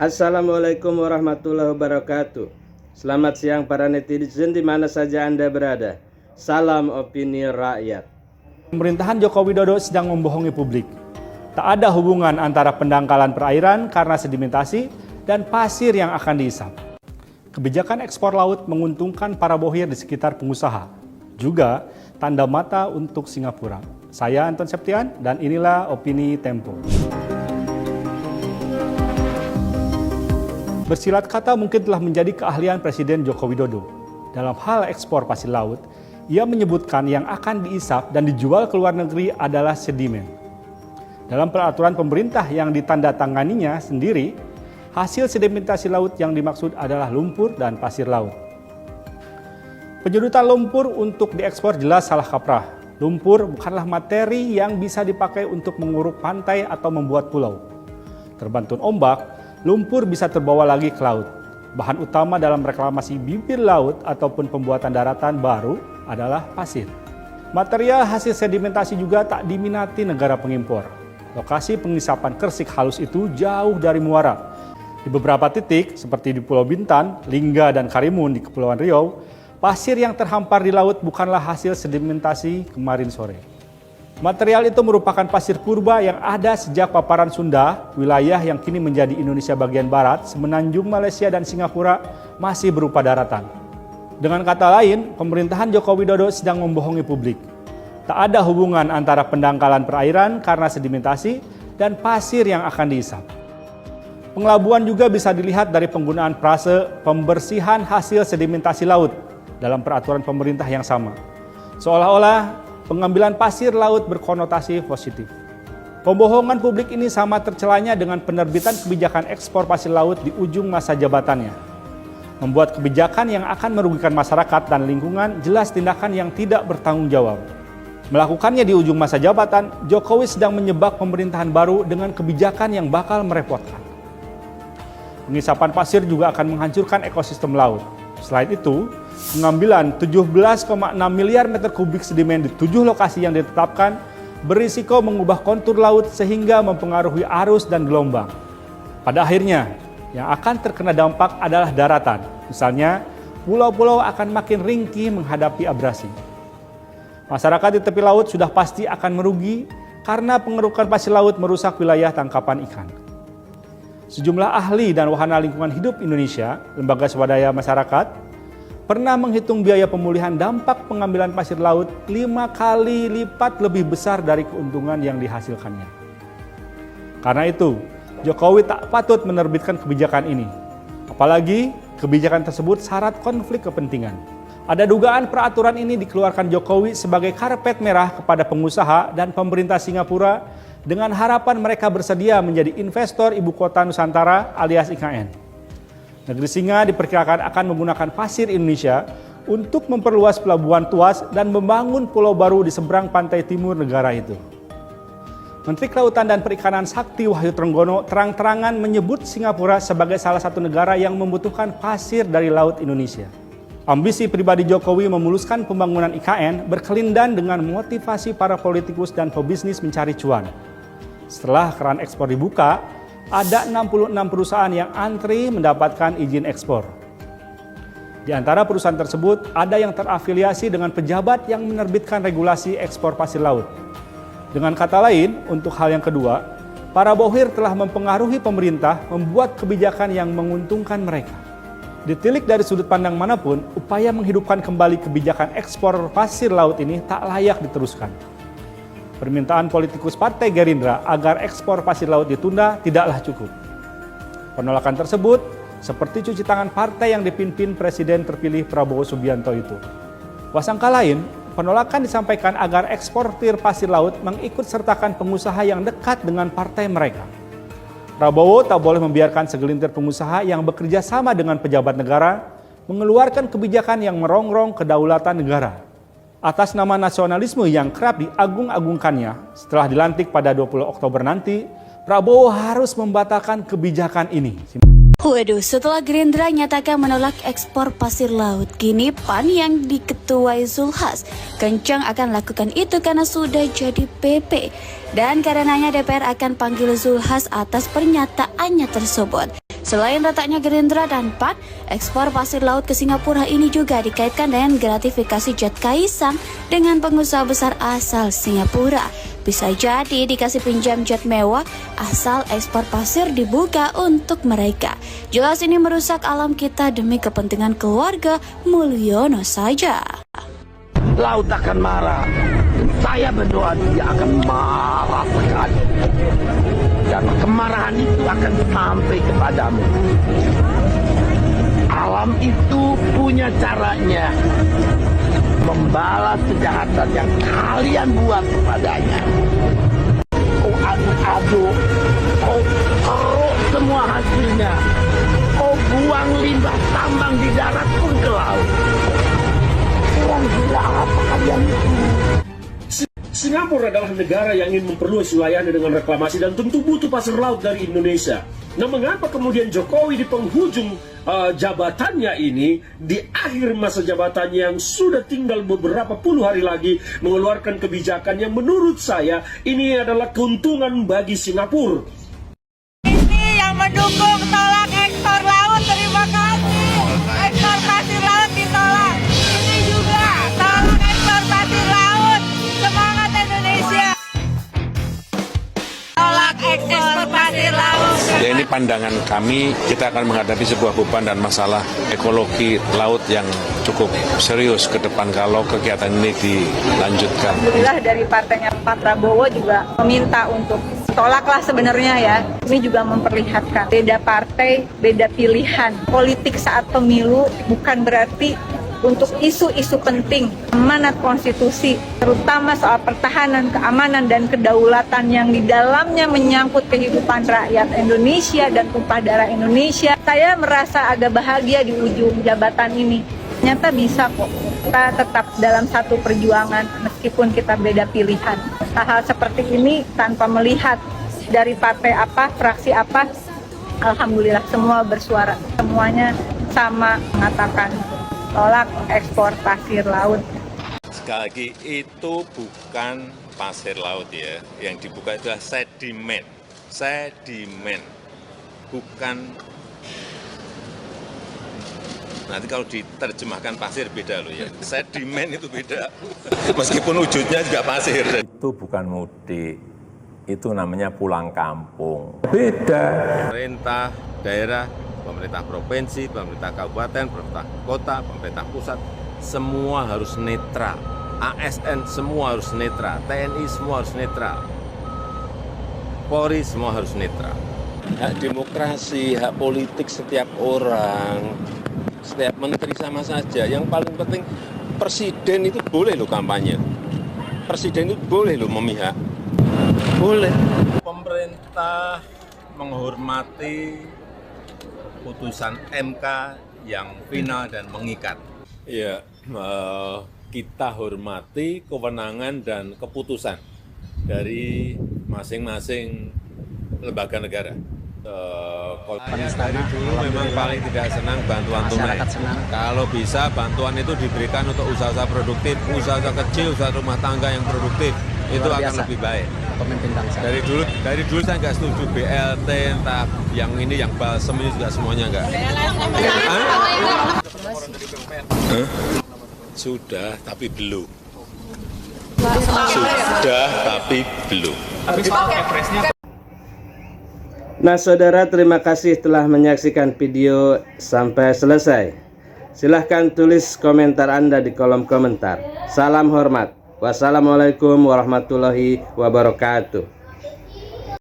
Assalamualaikum warahmatullahi wabarakatuh. Selamat siang para netizen di mana saja Anda berada. Salam opini rakyat. Pemerintahan Joko Widodo sedang membohongi publik. Tak ada hubungan antara pendangkalan perairan karena sedimentasi dan pasir yang akan diisap. Kebijakan ekspor laut menguntungkan para bohir di sekitar pengusaha. Juga tanda mata untuk Singapura. Saya Anton Septian dan inilah Opini Tempo. Bersilat kata mungkin telah menjadi keahlian Presiden Joko Widodo. Dalam hal ekspor pasir laut, ia menyebutkan yang akan diisap dan dijual ke luar negeri adalah sedimen. Dalam peraturan pemerintah yang ditandatanganinya sendiri, hasil sedimentasi laut yang dimaksud adalah lumpur dan pasir laut. Penyedotan lumpur untuk diekspor jelas salah kaprah. Lumpur bukanlah materi yang bisa dipakai untuk menguruk pantai atau membuat pulau. Terbantun ombak, lumpur bisa terbawa lagi ke laut. Bahan utama dalam reklamasi bibir laut ataupun pembuatan daratan baru adalah pasir. Material hasil sedimentasi juga tak diminati negara pengimpor. Lokasi pengisapan kersik halus itu jauh dari muara. Di beberapa titik seperti di Pulau Bintan, Lingga, dan Karimun di Kepulauan Riau, pasir yang terhampar di laut bukanlah hasil sedimentasi kemarin sore. Material itu merupakan pasir purba yang ada sejak paparan Sunda, wilayah yang kini menjadi Indonesia bagian barat, semenanjung Malaysia dan Singapura masih berupa daratan. Dengan kata lain, pemerintahan Joko Widodo sedang membohongi publik. Tak ada hubungan antara pendangkalan perairan karena sedimentasi dan pasir yang akan diisap. Pengelabuan juga bisa dilihat dari penggunaan frase pembersihan hasil sedimentasi laut dalam peraturan pemerintah yang sama. Seolah-olah pengambilan pasir laut berkonotasi positif. Pembohongan publik ini sama tercelanya dengan penerbitan kebijakan ekspor pasir laut di ujung masa jabatannya. Membuat kebijakan yang akan merugikan masyarakat dan lingkungan jelas tindakan yang tidak bertanggung jawab. Melakukannya di ujung masa jabatan, Jokowi sedang menyebak pemerintahan baru dengan kebijakan yang bakal merepotkan. Pengisapan pasir juga akan menghancurkan ekosistem laut. Selain itu, pengambilan 17,6 miliar meter kubik sedimen di 7 lokasi yang ditetapkan berisiko mengubah kontur laut sehingga mempengaruhi arus dan gelombang. Pada akhirnya, yang akan terkena dampak adalah daratan. Misalnya, pulau-pulau akan makin ringkih menghadapi abrasi. Masyarakat di tepi laut sudah pasti akan merugi karena pengerukan pasir laut merusak wilayah tangkapan ikan. Sejumlah ahli dan wahana lingkungan hidup Indonesia, lembaga swadaya masyarakat, pernah menghitung biaya pemulihan dampak pengambilan pasir laut 5 kali lipat lebih besar dari keuntungan yang dihasilkannya. Karena itu, Jokowi tak patut menerbitkan kebijakan ini. Apalagi kebijakan tersebut syarat konflik kepentingan. Ada dugaan peraturan ini dikeluarkan Jokowi sebagai karpet merah kepada pengusaha dan pemerintah Singapura dengan harapan mereka bersedia menjadi investor ibu kota Nusantara alias IKN. Negeri Singa diperkirakan akan menggunakan pasir Indonesia untuk memperluas pelabuhan Tuas dan membangun pulau baru di seberang pantai timur negara itu. Menteri Kelautan dan Perikanan Sakti Wahyu Trenggono terang-terangan menyebut Singapura sebagai salah satu negara yang membutuhkan pasir dari laut Indonesia. Ambisi pribadi Jokowi memuluskan pembangunan IKN berkelindan dengan motivasi para politikus dan pebisnis mencari cuan. Setelah keran ekspor dibuka, ada 66 perusahaan yang antri mendapatkan izin ekspor. Di antara perusahaan tersebut, ada yang terafiliasi dengan pejabat yang menerbitkan regulasi ekspor pasir laut. Dengan kata lain, untuk hal yang kedua, para bohir telah mempengaruhi pemerintah membuat kebijakan yang menguntungkan mereka. Ditilik dari sudut pandang manapun, upaya menghidupkan kembali kebijakan ekspor pasir laut ini tak layak diteruskan. Permintaan politikus Partai Gerindra agar ekspor pasir laut ditunda tidaklah cukup. Penolakan tersebut seperti cuci tangan partai yang dipimpin Presiden terpilih Prabowo Subianto itu. Wasangka lain, penolakan disampaikan agar eksportir pasir laut mengikut sertakan pengusaha yang dekat dengan partai mereka. Prabowo tak boleh membiarkan segelintir pengusaha yang bekerja sama dengan pejabat negara mengeluarkan kebijakan yang merongrong kedaulatan negara. Atas nama nasionalisme yang kerap diagung-agungkannya, setelah dilantik pada 20 Oktober nanti, Prabowo harus membatalkan kebijakan ini. Waduh, setelah Gerindra nyatakan menolak ekspor pasir laut, kini PAN yang diketuai Zulkifli kencang akan lakukan itu karena sudah jadi PP. Dan karenanya DPR akan panggil Zulkifli atas pernyataannya tersebut. Selain retaknya Gerindra dan PAN, ekspor pasir laut ke Singapura ini juga dikaitkan dengan gratifikasi jet Kaisang dengan pengusaha besar asal Singapura. Bisa jadi dikasih pinjam jet mewah asal ekspor pasir dibuka untuk mereka. Jelas ini merusak alam kita demi kepentingan keluarga Mulyono saja. Laut akan marah. Saya berdoa dia akan marah sekali. Dan kemarahan itu akan sampai kepadamu. Alam itu punya caranya membalas kejahatan yang kalian buat kepadanya. Kau aduk-aduk, kau keruk semua hasilnya. Kau buang limbah tambang di darat pun ke laut. Orang gila apa kalian itu? Singapura adalah negara yang ingin memperluas wilayahnya dengan reklamasi dan tentu butuh pasir laut dari Indonesia. Nah, mengapa kemudian Jokowi di penghujung jabatannya ini, di akhir masa jabatannya yang sudah tinggal beberapa puluh hari lagi, mengeluarkan kebijakan yang menurut saya ini adalah keuntungan bagi Singapura. Ini yang mendukung tolak ekspor laut, terima kasih. Ekspor pasir laut ditolak. Ini juga tolak ekspor pasir laut. Semangat Indonesia. Tolak ekspor pasir laut. Ya, ini pandangan kami, kita akan menghadapi sebuah beban dan masalah ekologi laut yang cukup serius ke depan kalau kegiatan ini dilanjutkan. Alhamdulillah dari partainya Pak Prabowo juga meminta untuk tolaklah sebenarnya ya. Ini juga memperlihatkan beda partai, beda pilihan. Politik saat pemilu bukan berarti untuk isu-isu penting, amanat konstitusi, terutama soal pertahanan, keamanan, dan kedaulatan yang di dalamnya menyangkut kehidupan rakyat Indonesia dan tumpah darah Indonesia. Saya merasa agak bahagia di ujung jabatan ini. Ternyata bisa kok, kita tetap dalam satu perjuangan meskipun kita beda pilihan. Hal-hal seperti ini tanpa melihat dari partai apa, fraksi apa, alhamdulillah semua bersuara. Semuanya sama mengatakan tolak ekspor pasir laut. Sekali lagi, itu bukan pasir laut ya. Yang dibuka itu adalah sedimen. Sedimen. Bukan. Nanti kalau diterjemahkan pasir beda loh ya. Sedimen itu beda. Meskipun wujudnya juga pasir. Itu bukan mudik. Itu namanya pulang kampung. Beda. Pemerintah daerah, pemerintah provinsi, pemerintah kabupaten, pemerintah kota, pemerintah pusat, semua harus netral. ASN semua harus netral, TNI semua harus netral, Polri semua harus netral. Hak demokrasi, hak politik setiap orang, setiap menteri sama saja. Yang paling penting presiden itu boleh loh kampanye. Presiden itu boleh loh memihak. Boleh. Pemerintah menghormati putusan MK yang final dan mengikat. Ya, kita hormati kewenangan dan keputusan dari masing-masing lembaga negara. Dari dulu memang paling tidak senang bantuan tunai. Kalau bisa bantuan itu diberikan untuk usaha produktif, usaha kecil, usaha rumah tangga yang produktif. Itu akan lebih baik. Dari dulu saya nggak setuju BLT, entah yang ini, yang balsem ini juga semuanya nggak. Sudah, tapi belum. Sudah, tapi belum. Nah saudara, terima kasih telah menyaksikan video sampai selesai. Silahkan tulis komentar Anda di kolom komentar. Salam hormat. Wassalamualaikum warahmatullahi wabarakatuh.